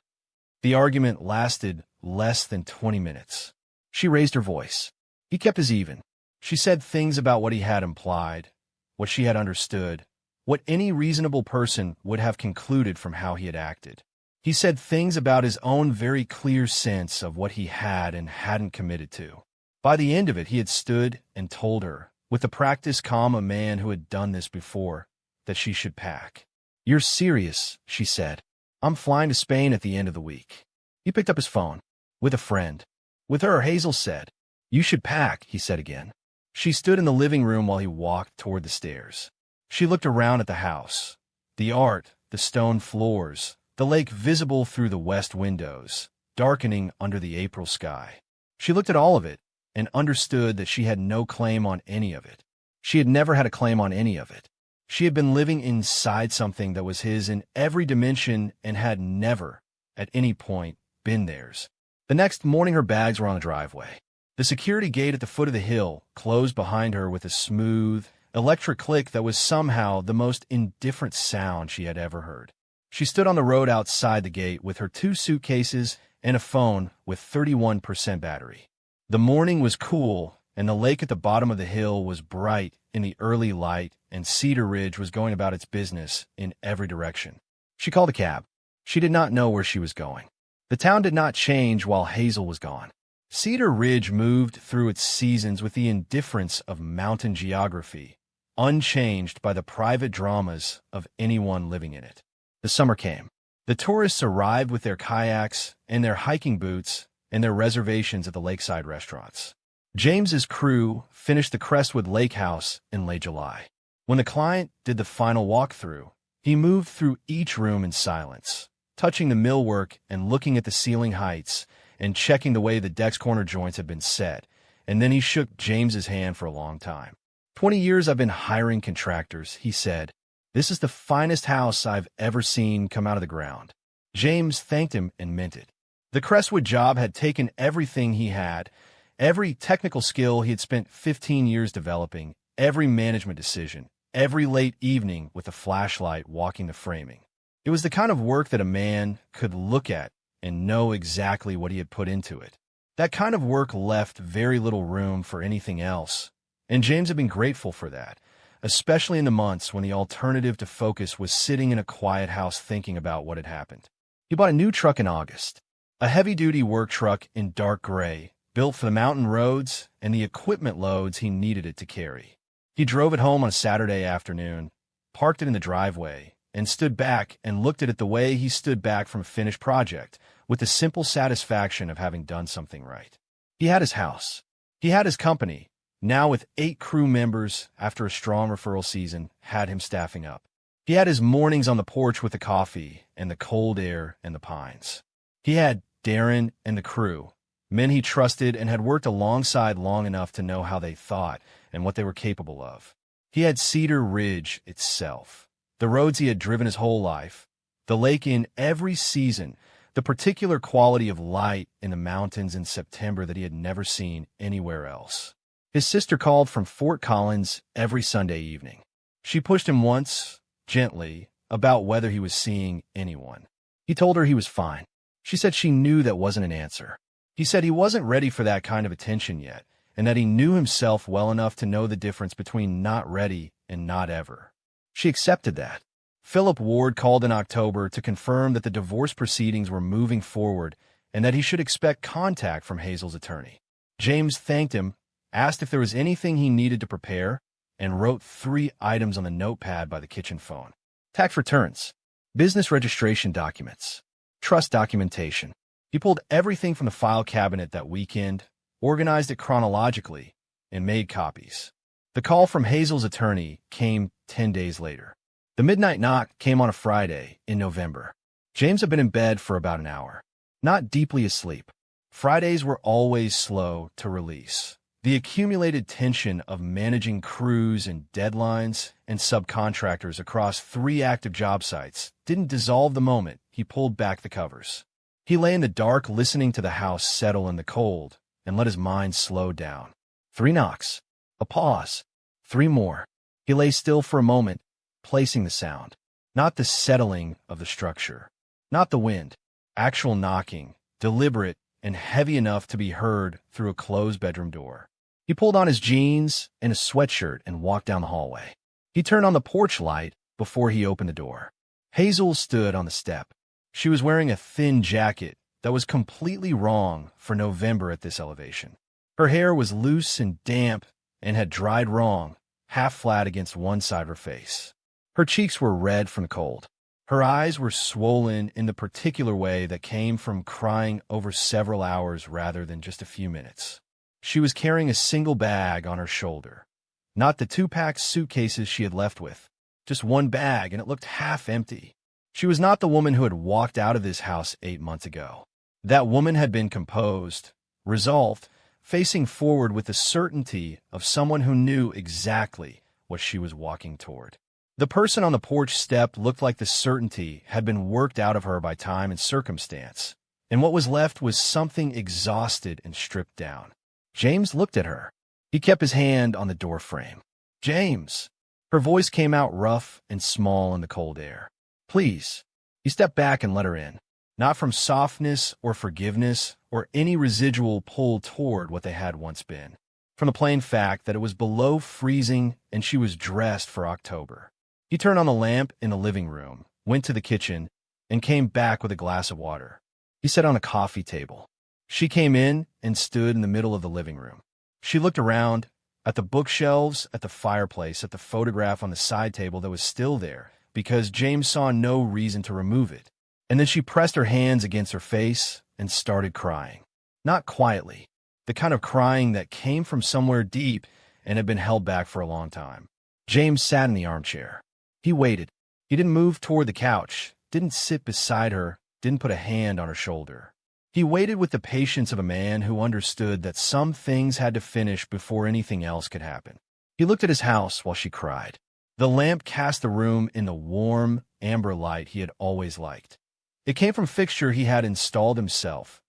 The argument lasted less than 20 minutes. She raised her voice. He kept his even. She said things about what he had implied, what she had understood, what any reasonable person would have concluded from how he had acted. He said things about his own very clear sense of what he had and hadn't committed to. By the end of it, he had stood and told her, with the practiced calm of a man who had done this before, that she should pack. You're serious, she said. I'm flying to Spain at the end of the week. He picked up his phone. With a friend. With her, Hazel said. You should pack, he said again. She stood in the living room while he walked toward the stairs. She looked around at the house. The art, the stone floors, the lake visible through the west windows, darkening under the April sky. She looked at all of it and understood that she had no claim on any of it. She had never had a claim on any of it. She had been living inside something that was his in every dimension and had never, at any point, been theirs. The next morning her bags were on the driveway. The security gate at the foot of the hill closed behind her with a smooth, electric click that was somehow the most indifferent sound she had ever heard. She stood on the road outside the gate with her 2 suitcases and a phone with 31% battery. The morning was cool, and the lake at the bottom of the hill was bright in the early light, and Cedar Ridge was going about its business in every direction. She called a cab. She did not know where she was going. The town did not change while Hazel was gone. Cedar Ridge moved through its seasons with the indifference of mountain geography, unchanged by the private dramas of anyone living in it. The summer came. The tourists arrived with their kayaks and their hiking boots and their reservations at the lakeside restaurants. James's crew finished the Crestwood Lake House in late July. When the client did the final walkthrough, he moved through each room in silence, touching the millwork and looking at the ceiling heights and checking the way the deck's corner joints had been set, and then he shook James's hand for a long time. 20 years I've been hiring contractors, he said. This is the finest house I've ever seen come out of the ground. James thanked him and meant it. The Crestwood job had taken everything he had, every technical skill he had spent 15 years developing, every management decision, every late evening with a flashlight walking the framing. It was the kind of work that a man could look at and know exactly what he had put into it. That kind of work left very little room for anything else, and James had been grateful for that, especially in the months when the alternative to focus was sitting in a quiet house thinking about what had happened. He bought a new truck in August, a heavy-duty work truck in dark gray, built for the mountain roads and the equipment loads he needed it to carry. He drove it home on a Saturday afternoon, parked it in the driveway, and stood back and looked at it the way he stood back from a finished project, with the simple satisfaction of having done something right. He had his house. He had his company, now with 8 crew members after a strong referral season had him staffing up. He had his mornings on the porch with the coffee and the cold air and the pines. He had Darren and the crew, men he trusted and had worked alongside long enough to know how they thought and what they were capable of. He had Cedar Ridge itself, the roads he had driven his whole life, the lake in every season, the particular quality of light in the mountains in September that he had never seen anywhere else. His sister called from Fort Collins every Sunday evening. She pushed him once, gently, about whether he was seeing anyone. He told her he was fine. She said she knew that wasn't an answer. He said he wasn't ready for that kind of attention yet, and that he knew himself well enough to know the difference between not ready and not ever. She accepted that. Philip Ward called in October to confirm that the divorce proceedings were moving forward and that he should expect contact from Hazel's attorney. James thanked him, asked if there was anything he needed to prepare, and wrote 3 items on the notepad by the kitchen phone. Tax returns, business registration documents, trust documentation. He pulled everything from the file cabinet that weekend, organized it chronologically, and made copies. The call from Hazel's attorney came 10 days later. The midnight knock came on a Friday in November. James had been in bed for about an hour, not deeply asleep. Fridays were always slow to release. The accumulated tension of managing crews and deadlines and subcontractors across 3 active job sites didn't dissolve the moment he pulled back the covers. He lay in the dark listening to the house settle in the cold and let his mind slow down. 3 knocks. A pause. 3 more. He lay still for a moment, placing the sound. Not the settling of the structure. Not the wind. Actual knocking, deliberate and heavy enough to be heard through a closed bedroom door. He pulled on his jeans and a sweatshirt and walked down the hallway. He turned on the porch light before he opened the door. Hazel stood on the step. She was wearing a thin jacket that was completely wrong for November at this elevation. Her hair was loose and damp and had dried wrong, half flat against one side of her face. Her cheeks were red from the cold. Her eyes were swollen in the particular way that came from crying over several hours rather than just a few minutes. She was carrying a single bag on her shoulder, not the 2-pack suitcases she had left with, just one bag, and it looked half empty. She was not the woman who had walked out of this house 8 months ago. That woman had been composed, resolved, facing forward with the certainty of someone who knew exactly what she was walking toward. The person on the porch step looked like the certainty had been worked out of her by time and circumstance, and what was left was something exhausted and stripped down. James looked at her. He kept his hand on the door frame. "James." Her voice came out rough and small in the cold air. "Please." He stepped back and let her in, not from softness or forgiveness or any residual pull toward what they had once been, from the plain fact that it was below freezing and she was dressed for October. He turned on the lamp in the living room, went to the kitchen, and came back with a glass of water. He sat on a coffee table. She came in and stood in the middle of the living room. She looked around, at the bookshelves, at the fireplace, at the photograph on the side table that was still there, because James saw no reason to remove it. And then she pressed her hands against her face and started crying. Not quietly, the kind of crying that came from somewhere deep and had been held back for a long time. James sat in the armchair. He waited. He didn't move toward the couch, didn't sit beside her, didn't put a hand on her shoulder. He waited with the patience of a man who understood that some things had to finish before anything else could happen. He looked at his house while she cried. The lamp cast the room in the warm, amber light he had always liked. It came from a fixture he had installed himself,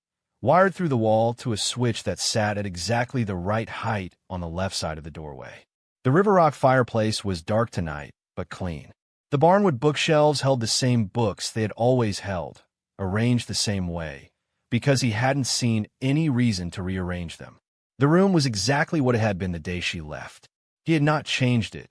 wired through the wall to a switch that sat at exactly the right height on the left side of the doorway. The River Rock fireplace was dark tonight, but clean. The barnwood bookshelves held the same books they had always held, arranged the same way, because he hadn't seen any reason to rearrange them. The room was exactly what it had been the day she left. He had not changed it,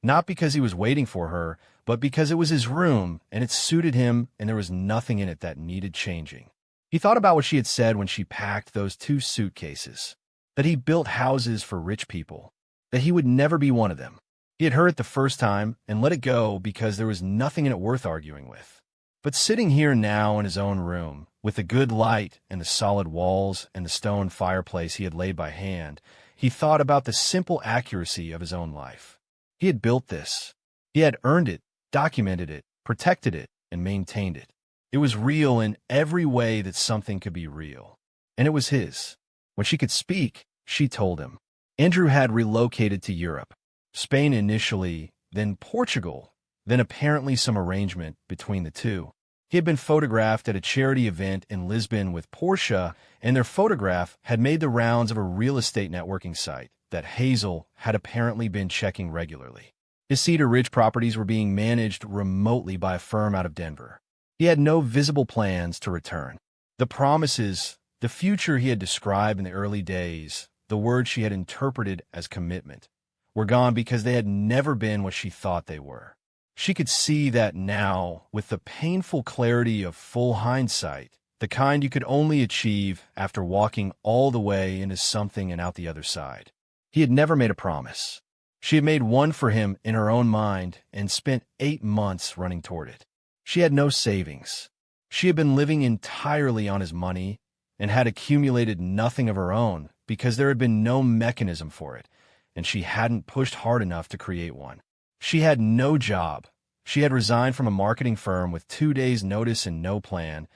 not because he was waiting for her, but because it was his room and it suited him and there was nothing in it that needed changing. He thought about what she had said when she packed those 2 suitcases, that he built houses for rich people, that he would never be one of them. He had heard it the first time and let it go because there was nothing in it worth arguing with. But sitting here now in his own room, with the good light and the solid walls and the stone fireplace he had laid by hand, he thought about the simple accuracy of his own life. He had built this. He had earned it, documented it, protected it, and maintained it. It was real in every way that something could be real. And it was his. When she could speak, she told him. Andrew had relocated to Europe. Spain initially, then Portugal, then apparently some arrangement between the two. He had been photographed at a charity event in Lisbon with Portia, and their photograph had made the rounds of a real estate networking site that Hazel had apparently been checking regularly. His Cedar Ridge properties were being managed remotely by a firm out of Denver. He had no visible plans to return. The promises, the future he had described in the early days, the words she had interpreted as commitment, were gone because they had never been what she thought they were. She could see that now with the painful clarity of full hindsight, the kind you could only achieve after walking all the way into something and out the other side. He had never made a promise. She had made one for him in her own mind and spent 8 months running toward it. She had no savings. She had been living entirely on his money and had accumulated nothing of her own because there had been no mechanism for it, and she hadn't pushed hard enough to create one. She had no job. She had resigned from a marketing firm with 2 days' notice and no plan,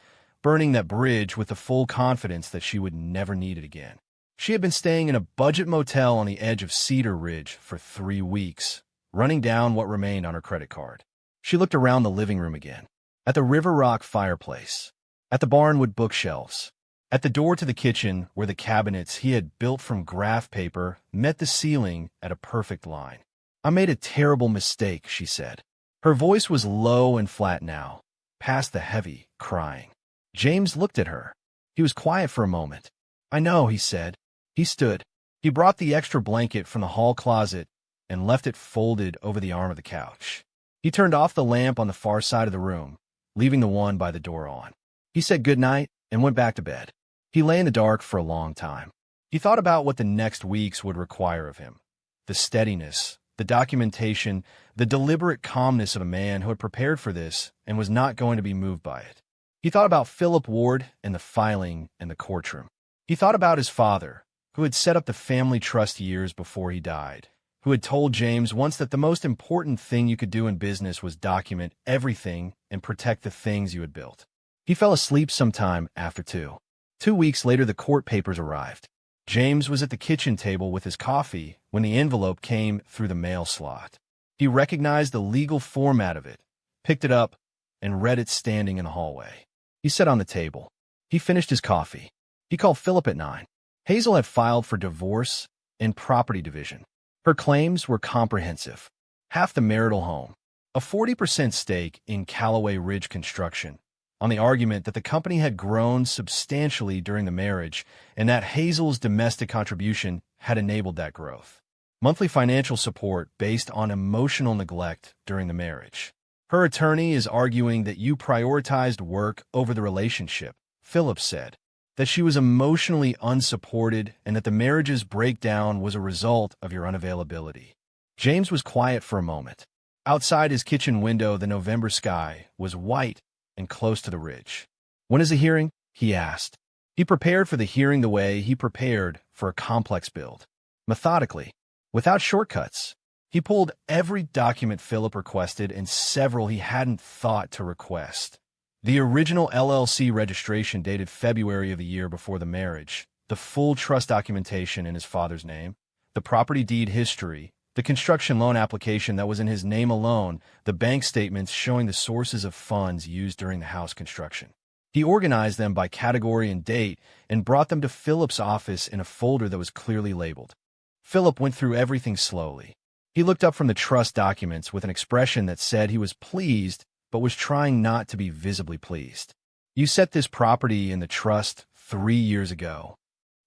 burning that bridge with the full confidence that she would never need it again. She had been staying in a budget motel on the edge of Cedar Ridge for 3 weeks, running down what remained on her credit card. She looked around the living room again, at the River Rock fireplace, at the barnwood bookshelves, at the door to the kitchen where the cabinets he had built from graph paper met the ceiling at a perfect line. "I made a terrible mistake," she said. Her voice was low and flat now, past the heavy crying. James looked at her. He was quiet for a moment. "I know," he said. He stood. He brought the extra blanket from the hall closet and left it folded over the arm of the couch. He turned off the lamp on the far side of the room, leaving the one by the door on. He said goodnight and went back to bed. He lay in the dark for a long time. He thought about what the next weeks would require of him. The steadiness, the documentation, the deliberate calmness of a man who had prepared for this and was not going to be moved by it. He thought about Philip Ward and the filing and the courtroom. He thought about his father, who had set up the family trust years before he died, who had told James once that the most important thing you could do in business was document everything and protect the things you had built. He fell asleep sometime after 2. 2 weeks later, the court papers arrived. James was at the kitchen table with his coffee when the envelope came through the mail slot. He recognized the legal format of it, picked it up, and read it standing in the hallway. He sat on the table. He finished his coffee. He called Philip at 9. Hazel had filed for divorce and property division. Her claims were comprehensive. Half the marital home, a 40% stake in Callaway Ridge Construction, on the argument that the company had grown substantially during the marriage and that Hazel's domestic contribution had enabled that growth. Monthly financial support based on emotional neglect during the marriage. Her attorney is arguing that you prioritized work over the relationship, Philip said, that she was emotionally unsupported and that the marriage's breakdown was a result of your unavailability. James was quiet for a moment. Outside his kitchen window, the November sky was white and close to the ridge. "When is the hearing?" he asked. He prepared for the hearing the way he prepared for a complex build. Methodically, without shortcuts. He pulled every document Philip requested and several he hadn't thought to request. The original LLC registration dated February of the year before the marriage, the full trust documentation in his father's name, the property deed history, the construction loan application that was in his name alone, the bank statements showing the sources of funds used during the house construction. He organized them by category and date and brought them to Philip's office in a folder that was clearly labeled. Philip went through everything slowly. He looked up from the trust documents with an expression that said he was pleased but was trying not to be visibly pleased. "You set this property in the trust 3 years ago."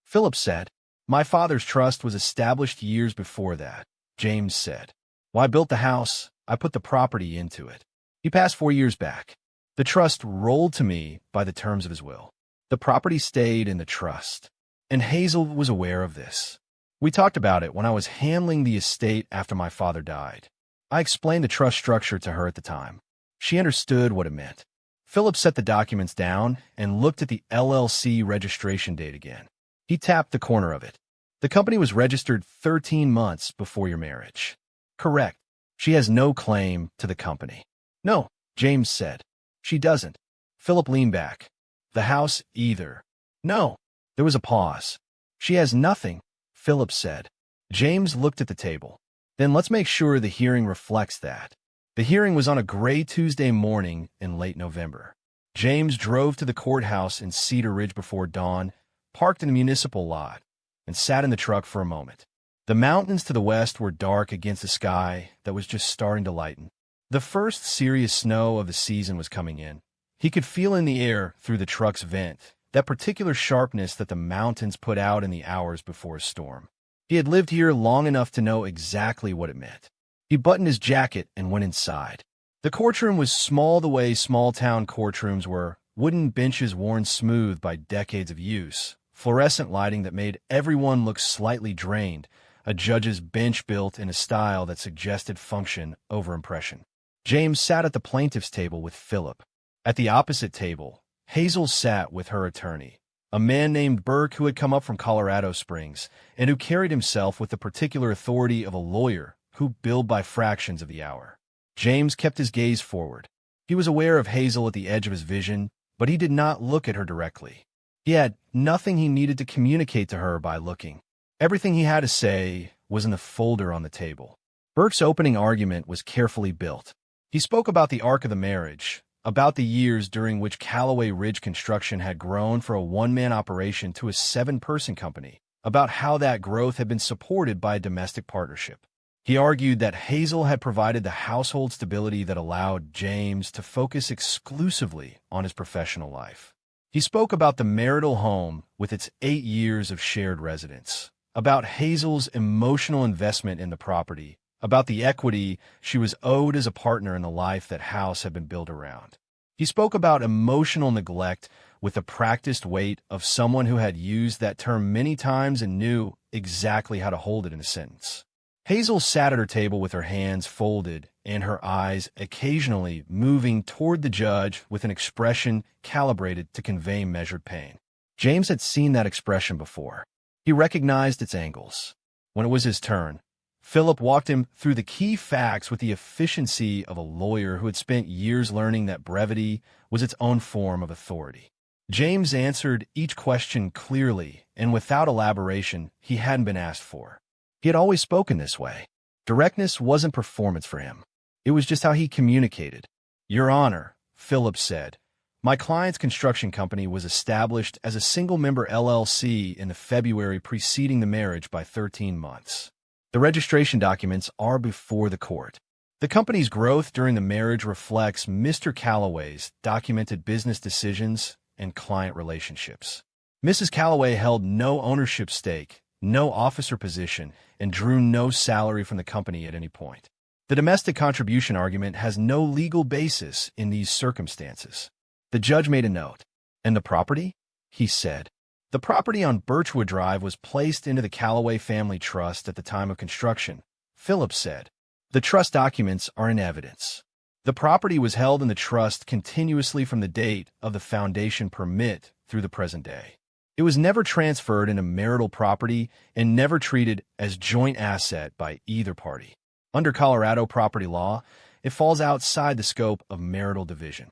Philip said. "My father's trust was established years before that," James said. "When I built the house, I put the property into it." He passed 4 years back. The trust rolled to me by the terms of his will. The property stayed in the trust, and Hazel was aware of this. We talked about it when I was handling the estate after my father died. I explained the trust structure to her at the time. She understood what it meant. Philip set the documents down and looked at the LLC registration date again. He tapped the corner of it. "The company was registered 13 months before your marriage." "Correct. She has no claim to the company." "No," James said. "She doesn't." Philip leaned back. "The house either." "No." There was a pause. "She has nothing," Philip said. James looked at the table. "Then let's make sure the hearing reflects that." The hearing was on a gray Tuesday morning in late November. James drove to the courthouse in Cedar Ridge before dawn, parked in the municipal lot, and sat in the truck for a moment. The mountains to the west were dark against a sky that was just starting to lighten. The first serious snow of the season was coming in. He could feel in the air through the truck's vent that particular sharpness that the mountains put out in the hours before a storm. He had lived here long enough to know exactly what it meant. He buttoned his jacket and went inside. The courtroom was small the way small-town courtrooms were, wooden benches worn smooth by decades of use, fluorescent lighting that made everyone look slightly drained, a judge's bench built in a style that suggested function over impression. James sat at the plaintiff's table with Philip. At the opposite table, Hazel sat with her attorney, a man named Burke who had come up from Colorado Springs and who carried himself with the particular authority of a lawyer who billed by fractions of the hour. James kept his gaze forward. He was aware of Hazel at the edge of his vision, but he did not look at her directly. He had nothing he needed to communicate to her by looking. Everything he had to say was in the folder on the table. Burke's opening argument was carefully built. He spoke about the arc of the marriage, about the years during which Callaway Ridge Construction had grown from a one-man operation to a seven-person company, about how that growth had been supported by a domestic partnership. He argued that Hazel had provided the household stability that allowed James to focus exclusively on his professional life. He spoke about the marital home with its 8 years of shared residence, about Hazel's emotional investment in the property, about the equity she was owed as a partner in the life that house had been built around. He spoke about emotional neglect with the practiced weight of someone who had used that term many times and knew exactly how to hold it in a sentence. Hazel sat at her table with her hands folded and her eyes occasionally moving toward the judge with an expression calibrated to convey measured pain. James had seen that expression before. He recognized its angles. When it was his turn, Philip walked him through the key facts with the efficiency of a lawyer who had spent years learning that brevity was its own form of authority. James answered each question clearly and without elaboration he hadn't been asked for. He had always spoken this way. Directness wasn't performance for him. It was just how he communicated. "Your Honor," Philip said, "my client's construction company was established as a single-member LLC in the February preceding the marriage by 13 months. The registration documents are before the court. The company's growth during the marriage reflects Mr. Callaway's documented business decisions and client relationships. Mrs. Callaway held no ownership stake, no officer position, and drew no salary from the company at any point. The domestic contribution argument has no legal basis in these circumstances." The judge made a note. "And the property?" he said. "The property on Birchwood Drive was placed into the Callaway Family Trust at the time of construction," Philip said. "The trust documents are in evidence. The property was held in the trust continuously from the date of the foundation permit through the present day. It was never transferred into marital property and never treated as joint asset by either party. Under Colorado property law, it falls outside the scope of marital division."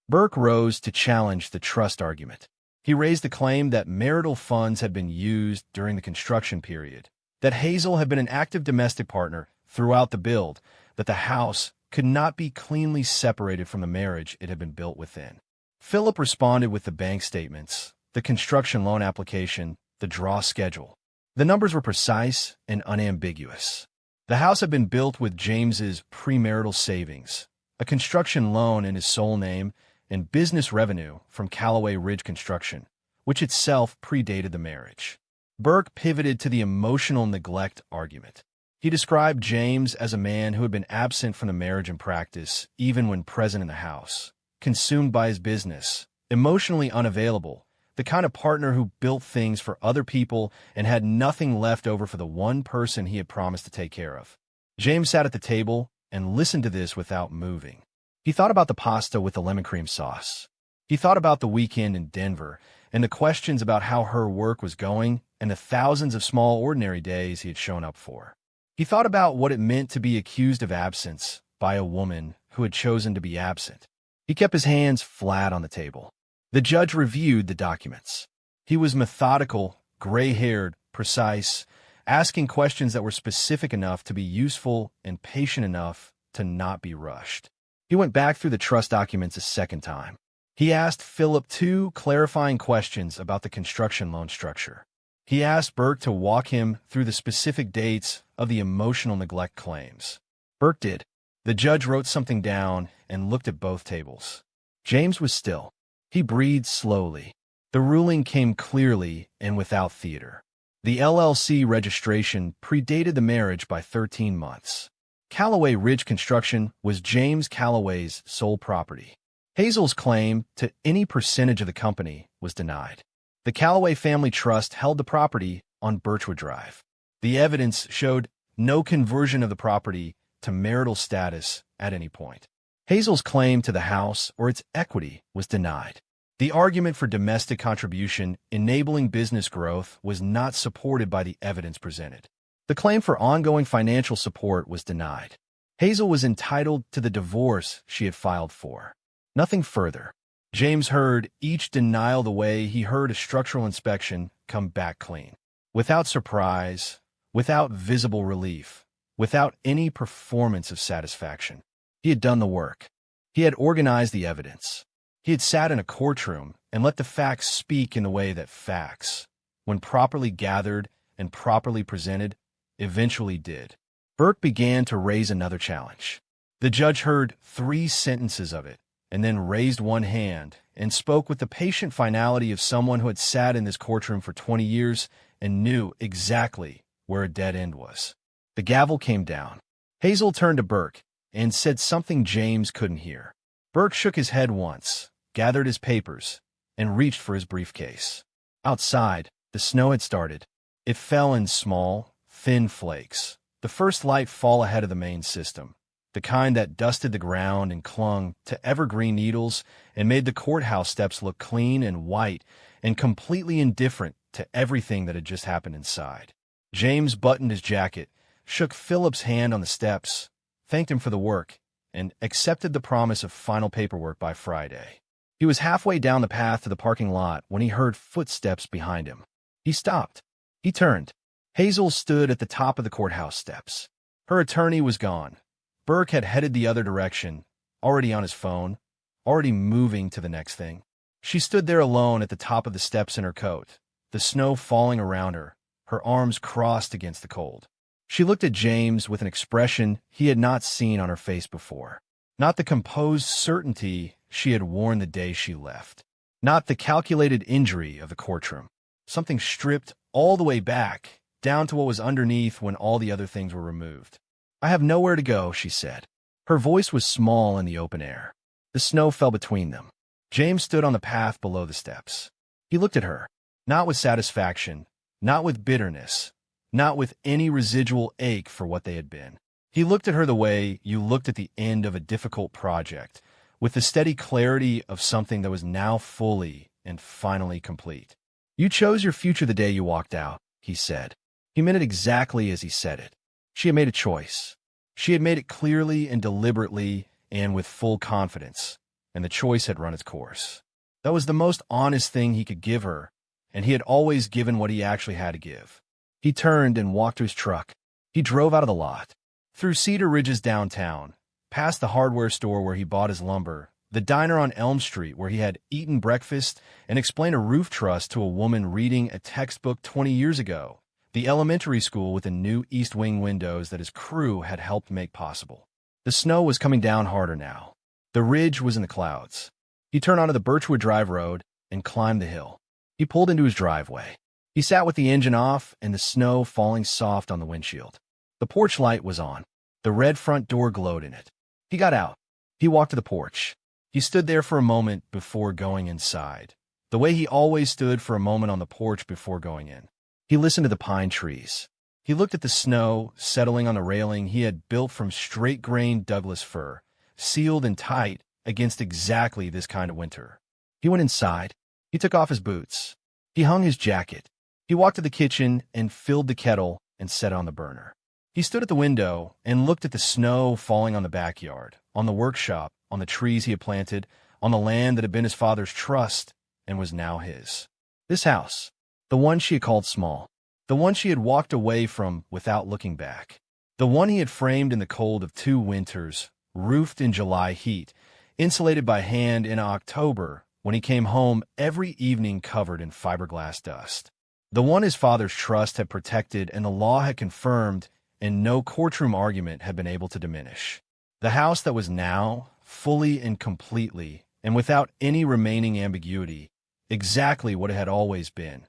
Burke rose to challenge the trust argument. He raised the claim that marital funds had been used during the construction period, that Hazel had been an active domestic partner throughout the build, that the house could not be cleanly separated from the marriage it had been built within. Philip responded with the bank statements, the construction loan application, the draw schedule. The numbers were precise and unambiguous. The house had been built with James's premarital savings, a construction loan in his sole name, and business revenue from Callaway Ridge Construction, which itself predated the marriage. Burke pivoted to the emotional neglect argument. He described James as a man who had been absent from the marriage in practice, even when present in the house, consumed by his business, emotionally unavailable, the kind of partner who built things for other people and had nothing left over for the one person he had promised to take care of. James sat at the table and listened to this without moving. He thought about the pasta with the lemon cream sauce. He thought about the weekend in Denver and the questions about how her work was going and the thousands of small ordinary days he had shown up for. He thought about what it meant to be accused of absence by a woman who had chosen to be absent. He kept his hands flat on the table. The judge reviewed the documents. He was methodical, gray-haired, precise, asking questions that were specific enough to be useful and patient enough to not be rushed. He went back through the trust documents a second time. He asked Philip 2 clarifying questions about the construction loan structure. He asked Burke to walk him through the specific dates of the emotional neglect claims. Burke did. The judge wrote something down and looked at both tables. James was still. He breathed slowly. The ruling came clearly and without theater. The LLC registration predated the marriage by 13 months. Callaway Ridge Construction was James Callaway's sole property. Hazel's claim to any percentage of the company was denied. The Callaway Family Trust held the property on Birchwood Drive. The evidence showed no conversion of the property to marital status at any point. Hazel's claim to the house or its equity was denied. The argument for domestic contribution enabling business growth was not supported by the evidence presented. The claim for ongoing financial support was denied. Hazel was entitled to the divorce she had filed for. Nothing further. James heard each denial the way he heard a structural inspection come back clean. Without surprise, without visible relief, without any performance of satisfaction. He had done the work. He had organized the evidence. He had sat in a courtroom and let the facts speak in the way that facts, when properly gathered and properly presented, eventually did. Burke began to raise another challenge. The judge heard 3 sentences of it, and then raised one hand and spoke with the patient finality of someone who had sat in this courtroom for 20 years and knew exactly where a dead end was. The gavel came down. Hazel turned to Burke and said something James couldn't hear. Burke shook his head once, gathered his papers, and reached for his briefcase. Outside, the snow had started. It fell in small, thin flakes, the first light fall ahead of the main system, the kind that dusted the ground and clung to evergreen needles and made the courthouse steps look clean and white and completely indifferent to everything that had just happened inside. James buttoned his jacket, shook Philip's hand on the steps, thanked him for the work, and accepted the promise of final paperwork by Friday. He was halfway down the path to the parking lot when he heard footsteps behind him. He stopped. He turned. Hazel stood at the top of the courthouse steps. Her attorney was gone. Burke had headed the other direction, already on his phone, already moving to the next thing. She stood there alone at the top of the steps in her coat, the snow falling around her, her arms crossed against the cold. She looked at James with an expression he had not seen on her face before. Not the composed certainty she had worn the day she left. Not the calculated injury of the courtroom. Something stripped all the way back, down to what was underneath when all the other things were removed. "I have nowhere to go," she said. Her voice was small in the open air. The snow fell between them. James stood on the path below the steps. He looked at her, not with satisfaction, not with bitterness, not with any residual ache for what they had been. He looked at her the way you looked at the end of a difficult project, with the steady clarity of something that was now fully and finally complete. "You chose your future the day you walked out," he said. He meant it exactly as he said it. She had made a choice. She had made it clearly and deliberately and with full confidence, and the choice had run its course. That was the most honest thing he could give her, and he had always given what he actually had to give. He turned and walked to his truck. He drove out of the lot, through Cedar Ridge's downtown, past the hardware store where he bought his lumber, the diner on Elm Street where he had eaten breakfast and explained a roof truss to a woman reading a textbook 20 years ago, the elementary school with the new East Wing windows that his crew had helped make possible. The snow was coming down harder now. The ridge was in the clouds. He turned onto the Birchwood Drive road and climbed the hill. He pulled into his driveway. He sat with the engine off and the snow falling soft on the windshield. The porch light was on. The red front door glowed in it. He got out. He walked to the porch. He stood there for a moment before going inside, the way he always stood for a moment on the porch before going in. He listened to the pine trees. He looked at the snow settling on the railing he had built from straight-grained Douglas fir, sealed and tight against exactly this kind of winter. He went inside. He took off his boots. He hung his jacket. He walked to the kitchen and filled the kettle and set it on the burner. He stood at the window and looked at the snow falling on the backyard, on the workshop, on the trees he had planted, on the land that had been his father's trust and was now his. This house, the one she had called small, the one she had walked away from without looking back, the one he had framed in the cold of 2 winters, roofed in July heat, insulated by hand in October when he came home every evening covered in fiberglass dust. The one his father's trust had protected and the law had confirmed and no courtroom argument had been able to diminish. The house that was now, fully and completely, and without any remaining ambiguity, exactly what it had always been,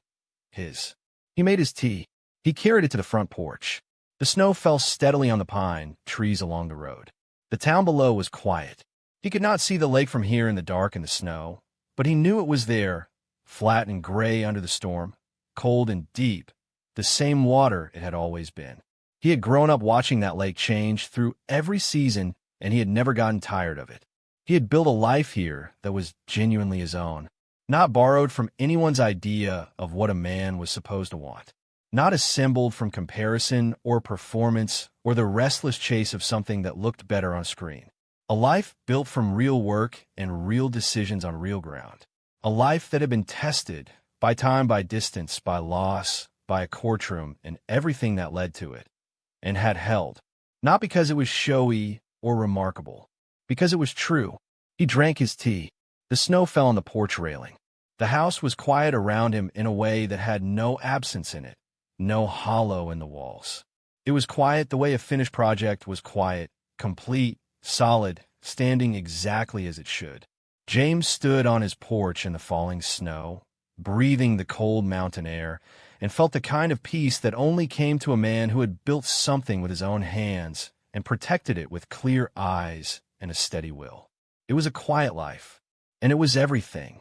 his. He made his tea. He carried it to the front porch. The snow fell steadily on the pine trees along the road. The town below was quiet. He could not see the lake from here in the dark and the snow, but he knew it was there, flat and gray under the storm, cold and deep, the same water it had always been. He had grown up watching that lake change through every season, and he had never gotten tired of it. He had built a life here that was genuinely his own. not borrowed from anyone's idea of what a man was supposed to want, not assembled from comparison or performance or the restless chase of something that looked better on screen. A life built from real work and real decisions on real ground. A life that had been tested by time, by distance, by loss, by a courtroom, and everything that led to it, and had held, not because it was showy or remarkable, because it was true. He drank his tea. The snow fell on the porch railing. The house was quiet around him in a way that had no absence in it, no hollow in the walls. It was quiet the way a finished project was quiet, complete, solid, standing exactly as it should. James stood on his porch in the falling snow, breathing the cold mountain air, and felt the kind of peace that only came to a man who had built something with his own hands and protected it with clear eyes and a steady will. It was a quiet life, and it was everything.